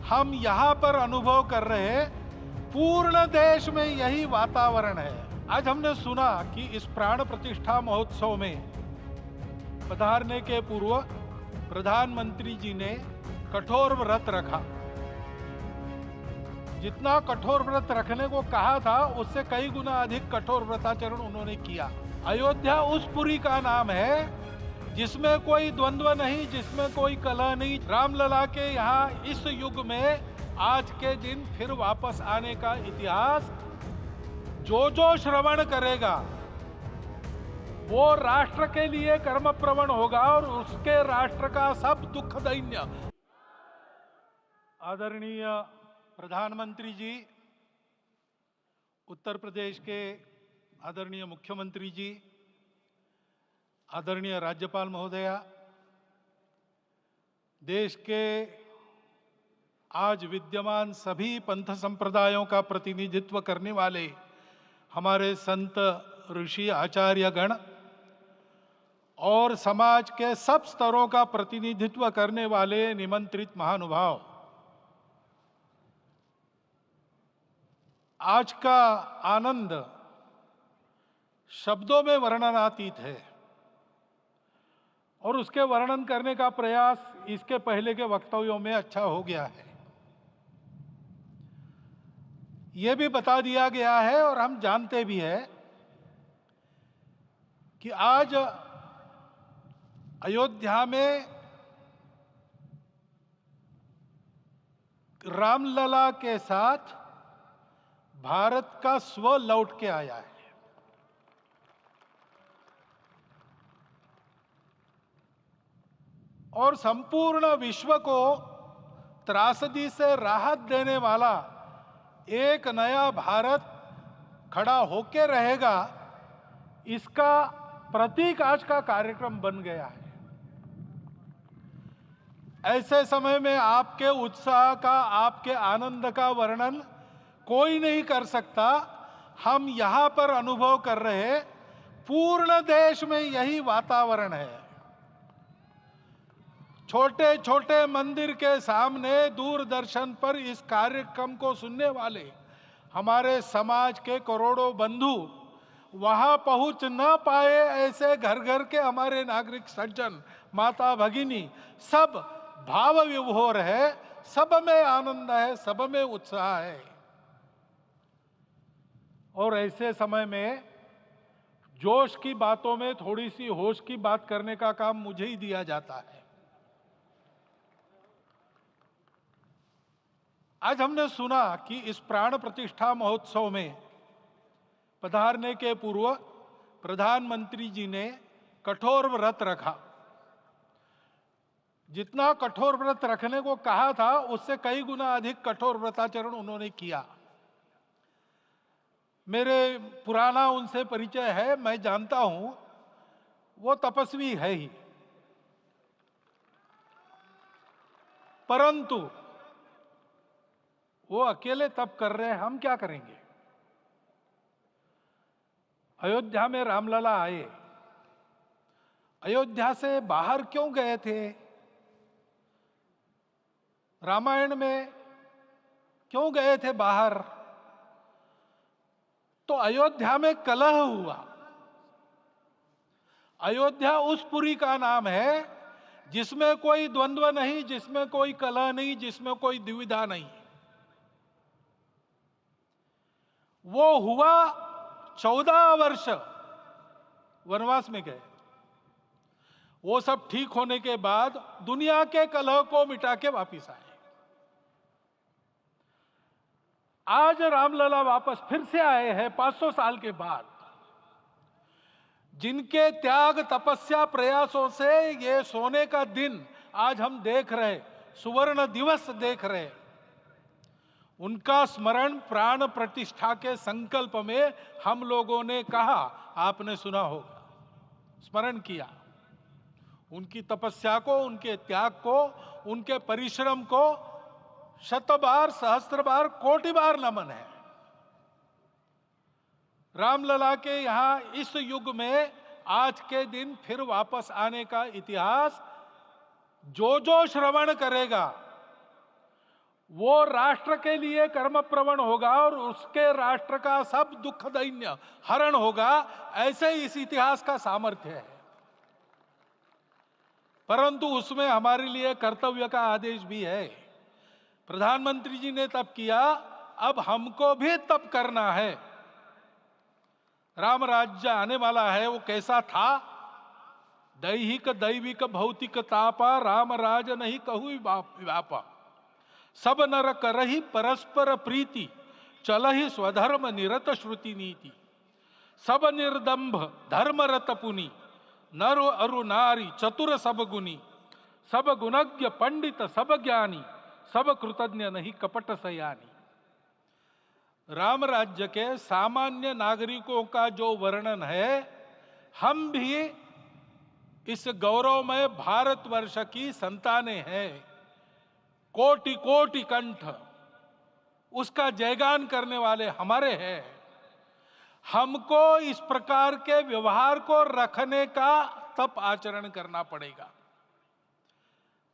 हम यहाँ पर अनुभव कर रहे हैं, पूर्ण देश में यही वातावरण है। आज हमने सुना कि इस प्राण प्रतिष्ठा महोत्सव में पधारने के पूर्व प्रधानमंत्री जी ने कठोर व्रत रखा। जितना कठोर व्रत रखने को कहा था उससे कई गुना अधिक कठोर व्रताचरण उन्होंने किया। अयोध्या उस पुरी का नाम है जिसमें कोई द्वंद्व नहीं, जिसमें कोई कलह नहीं। रामलला के यहाँ इस युग में आज के दिन फिर वापस आने का इतिहास जो श्रवण करेगा वो राष्ट्र के लिए कर्म प्रवण होगा और उसके राष्ट्र का सब दुख दैन्य। आदरणीय प्रधानमंत्री जी, उत्तर प्रदेश के आदरणीय मुख्यमंत्री जी, आदरणीय राज्यपाल महोदया, देश के आज विद्यमान सभी पंथ संप्रदायों का प्रतिनिधित्व करने वाले हमारे संत ऋषि आचार्य गण और समाज के सब स्तरों का प्रतिनिधित्व करने वाले निमंत्रित महानुभाव, आज का आनंद शब्दों में वर्णनातीत है और उसके वर्णन करने का प्रयास इसके पहले के वक्तव्यों में अच्छा हो गया है। यह भी बता दिया गया है और हम जानते भी हैं कि आज अयोध्या में रामलला के साथ भारत का स्व लौट के आया है। और संपूर्ण विश्व को त्रासदी से राहत देने वाला एक नया भारत खड़ा होके रहेगा, इसका प्रतीक आज का कार्यक्रम बन गया है। ऐसे समय में आपके उत्साह का, आपके आनंद का वर्णन कोई नहीं कर सकता। हम यहाँ पर अनुभव कर रहे हैं, पूर्ण देश में यही वातावरण है। छोटे छोटे मंदिर के सामने दूरदर्शन पर इस कार्यक्रम को सुनने वाले हमारे समाज के करोड़ों बंधु वहां पहुंच न पाए, ऐसे घर घर के हमारे नागरिक सज्जन, माता भगिनी सब भाव विभोर है, सब में आनंद है, सब में उत्साह है। और ऐसे समय में जोश की बातों में थोड़ी सी होश की बात करने का काम मुझे ही दिया जाता है। आज हमने सुना कि इस प्राण प्रतिष्ठा महोत्सव में पधारने के पूर्व प्रधानमंत्री जी ने कठोर व्रत रखा। जितना कठोर व्रत रखने को कहा था उससे कई गुना अधिक कठोर व्रताचरण उन्होंने किया। मेरे पुराना उनसे परिचय है, मैं जानता हूं वो तपस्वी है ही, परंतु वो अकेले तप कर रहे हैं, हम क्या करेंगे। अयोध्या में रामलला आए, अयोध्या से बाहर क्यों गए थे, रामायण में क्यों गए थे बाहर, तो अयोध्या में कलह हुआ। अयोध्या उस पुरी का नाम है जिसमें कोई द्वंद्व नहीं, जिसमें कोई कलह नहीं, जिसमें कोई दुविधा नहीं। वो हुआ 14 वर्ष वनवास में गए। वो सब ठीक होने के बाद दुनिया के कलह को मिटा के वापिस आए। आज रामलला वापस फिर से आए हैं 500 साल के बाद। जिनके त्याग, तपस्या, प्रयासों से ये सोने का दिन आज हम देख रहे, सुवर्ण दिवस देख रहे, उनका स्मरण प्राण प्रतिष्ठा के संकल्प में हम लोगों ने कहा, आपने सुना होगा, स्मरण किया। उनकी तपस्या को, उनके त्याग को, उनके परिश्रम को शत बार, सहस्त्र बार, कोटि बार नमन है। रामलला के यहाँ इस युग में आज के दिन फिर वापस आने का इतिहास जो श्रवण करेगा वो राष्ट्र के लिए कर्म प्रवण होगा और उसके राष्ट्र का सब दुख दैन्य हरण होगा, ऐसे इस इतिहास का सामर्थ्य है। परंतु उसमें हमारे लिए कर्तव्य का आदेश भी है। प्रधानमंत्री जी ने तप किया, अब हमको भी तप करना है। राम राज्य आने वाला है, वो कैसा था? दैहिक दैविक भौतिक तापा, राम राज नहीं कहु व्यापा। सब नर करहि परस्पर प्रीति, चलहि स्वधर्म निरत श्रुति नीति। सब निर्दंभ धर्म रत पुनि, नर अरु नारी चतुर सब गुनी। सब गुणज्ञ पंडित सब ज्ञानी, सब कृतज्ञ नहीं कपट सयानी। राम राज्य के सामान्य नागरिकों का जो वर्णन है, हम भी इस गौरवमय भारतवर्ष की संतानें हैं। कोटि कोटि कंठ उसका जयगान करने वाले हमारे हैं। हमको इस प्रकार के व्यवहार को रखने का तप आचरण करना पड़ेगा।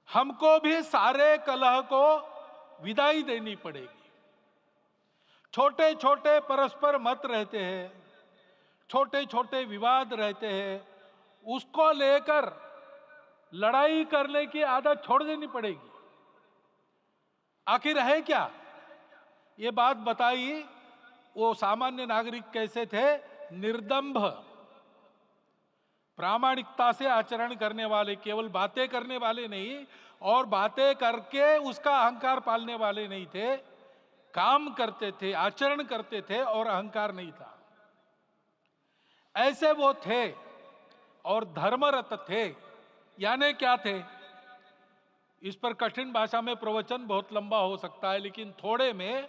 हमको भी सारे कलह को विदाई देनी पड़ेगी। छोटे छोटे परस्पर मत रहते हैं, छोटे छोटे विवाद रहते हैं, उसको लेकर लड़ाई करने की आदत छोड़ देनी पड़ेगी। आखिर है क्या? ये बात बताई, वो सामान्य नागरिक कैसे थे? निर्दंभ, प्रामाणिकता से आचरण करने वाले, केवल बातें करने वाले नहीं और बातें करके उसका अहंकार पालने वाले नहीं थे। काम करते थे, आचरण करते थे और अहंकार नहीं था, ऐसे वो थे। और धर्मरत थे, यानी क्या थे? इस पर कठिन भाषा में प्रवचन बहुत लंबा हो सकता है, लेकिन थोड़े में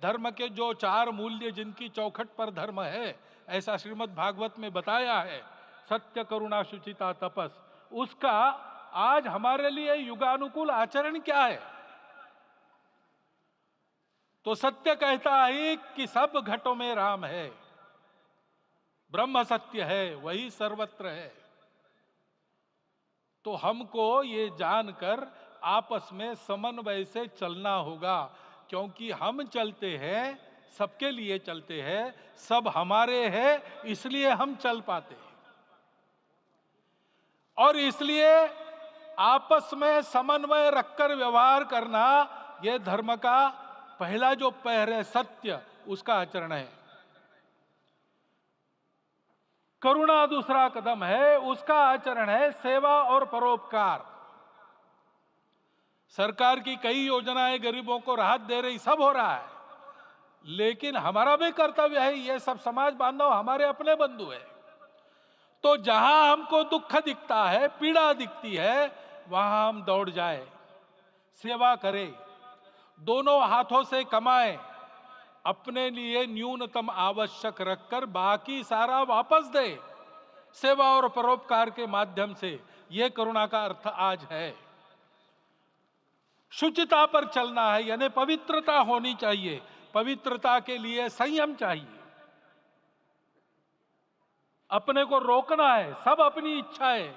धर्म के जो 4 मूल्य जिनकी चौखट पर धर्म है, ऐसा श्रीमद् भागवत में बताया है, सत्य करुणा शुचिता तपस, उसका आज हमारे लिए युगानुकूल आचरण क्या है? तो सत्य कहता है कि सब घटों में राम है, ब्रह्म सत्य है, वही सर्वत्र है। तो हमको ये जानकर आपस में समन्वय से चलना होगा, क्योंकि हम चलते हैं, सबके लिए चलते हैं, सब हमारे हैं, इसलिए हम चल पाते हैं। और इसलिए आपस में समन्वय रखकर व्यवहार करना, यह धर्म का पहला जो पैर है, सत्य, उसका आचरण है। करुणा दूसरा कदम है, उसका आचरण है सेवा और परोपकार। सरकार की कई योजनाएं गरीबों को राहत दे रही, सब हो रहा है, लेकिन हमारा भी कर्तव्य है, ये सब समाज बांधव हमारे अपने बंधु है। तो जहां हमको दुख दिखता है, पीड़ा दिखती है, वहां हम दौड़ जाए, सेवा करें, दोनों हाथों से कमाएं, अपने लिए न्यूनतम आवश्यक रखकर बाकी सारा वापस दे, सेवा और परोपकार के माध्यम से। यह करुणा का अर्थ आज है। शुचिता पर चलना है, यानी पवित्रता होनी चाहिए। पवित्रता के लिए संयम चाहिए, अपने को रोकना है। सब अपनी इच्छाएं,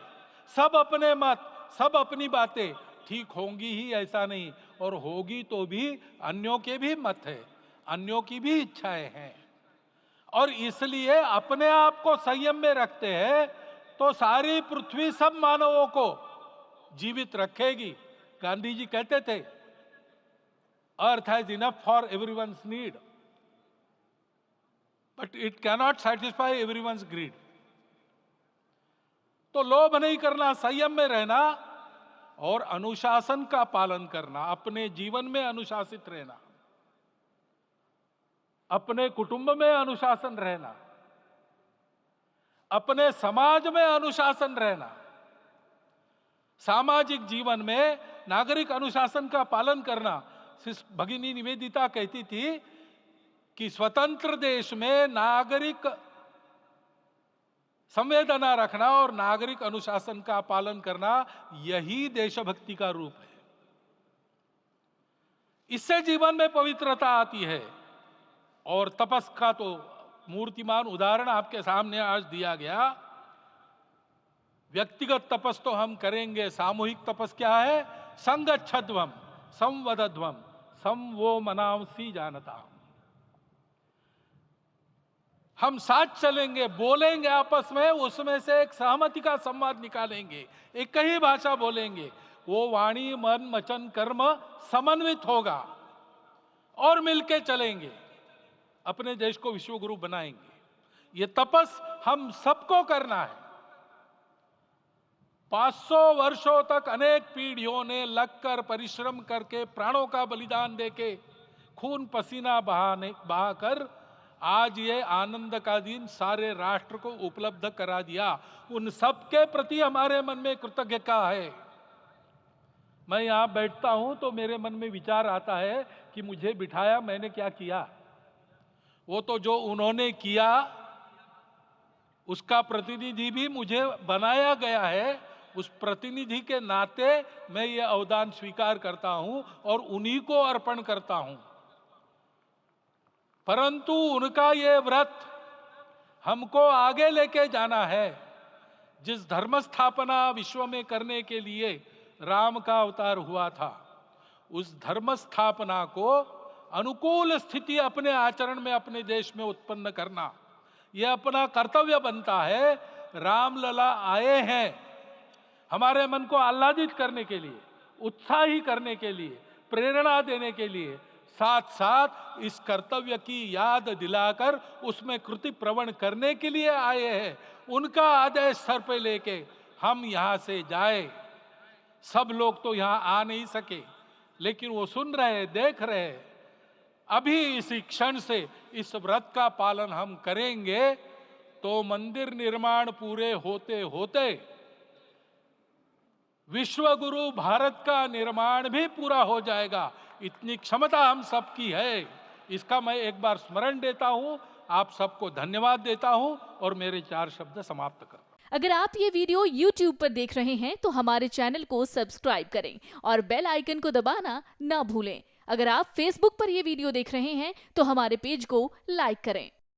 सब अपने मत, सब अपनी बातें ठीक होंगी ही ऐसा नहीं, और होगी तो भी अन्यों के भी मत है, अन्यों की भी इच्छाएं हैं। और इसलिए अपने आप को संयम में रखते हैं तो सारी पृथ्वी सब मानवों को जीवित रखेगी। गांधी जी कहते थे, earth has enough for everyone's need, but it cannot satisfy everyone's greed. तो लोभ नहीं करना, संयम में रहना और अनुशासन का पालन करना, अपने जीवन में अनुशासित रहना, अपने कुटुंब में अनुशासन रहना, अपने समाज में अनुशासन रहना। सामाजिक जीवन में नागरिक अनुशासन का पालन करना। भगिनी निवेदिता कहती थी कि स्वतंत्र देश में नागरिक संवेदना रखना और नागरिक अनुशासन का पालन करना, यही देशभक्ति का रूप है। इससे जीवन में पवित्रता आती है। और तपस का तो मूर्तिमान उदाहरण आपके सामने आज दिया गया। व्यक्तिगत तपस तो हम करेंगे, सामूहिक तपस क्या है? संगच्छध्वम संवदध्वम सम वो मनांसी जानता। हम साथ चलेंगे, बोलेंगे आपस में, उसमें से एक सहमति का संवाद निकालेंगे, एक ही भाषा बोलेंगे, वो वाणी मन वचन कर्म समन्वित होगा और मिलके चलेंगे, अपने देश को विश्व गुरु बनाएंगे। ये तपस हम सबको करना है। 500 वर्षों तक अनेक पीढ़ियों ने लगकर परिश्रम करके प्राणों का बलिदान देके खून पसीना बहाकर आज ये आनंद का दिन सारे राष्ट्र को उपलब्ध करा दिया। उन सब के प्रति हमारे मन में कृतज्ञता है। मैं यहां बैठता हूं तो मेरे मन में विचार आता है कि मुझे बिठाया, मैंने क्या किया? वो तो जो उन्होंने किया उसका प्रतिनिधि भी मुझे बनाया गया है। उस प्रतिनिधि के नाते मैं ये अवदान स्वीकार करता हूं और उन्हीं को अर्पण करता हूं। परंतु उनका ये व्रत हमको आगे लेके जाना है। जिस धर्म स्थापना विश्व में करने के लिए राम का अवतार हुआ था, उस धर्म स्थापना को अनुकूल स्थिति अपने आचरण में अपने देश में उत्पन्न करना, यह अपना कर्तव्य बनता है। रामलला आए हैं हमारे मन को आह्लादित करने के लिए, उत्साही करने के लिए, प्रेरणा देने के लिए, साथ साथ इस कर्तव्य की याद दिलाकर उसमें कृति प्रवण करने के लिए आए हैं। उनका आदेश सर पे लेके हम यहां से जाए। सब लोग तो यहां आ नहीं सके, लेकिन वो सुन रहे, देख रहे। अभी इसी क्षण से इस व्रत का पालन हम करेंगे तो मंदिर निर्माण पूरे होते होते विश्व गुरु भारत का निर्माण भी पूरा हो जाएगा। इतनी क्षमता हम सबकी है। इसका मैं एक बार स्मरण देता हूं, आप सबको धन्यवाद देता हूं और मेरे 4 शब्द समाप्त कर। अगर आप ये वीडियो YouTube पर देख रहे हैं तो हमारे चैनल को सब्सक्राइब करें और बेल आइकन को दबाना ना भूलें। अगर आप Facebook पर ये वीडियो देख रहे हैं तो हमारे पेज को लाइक करें।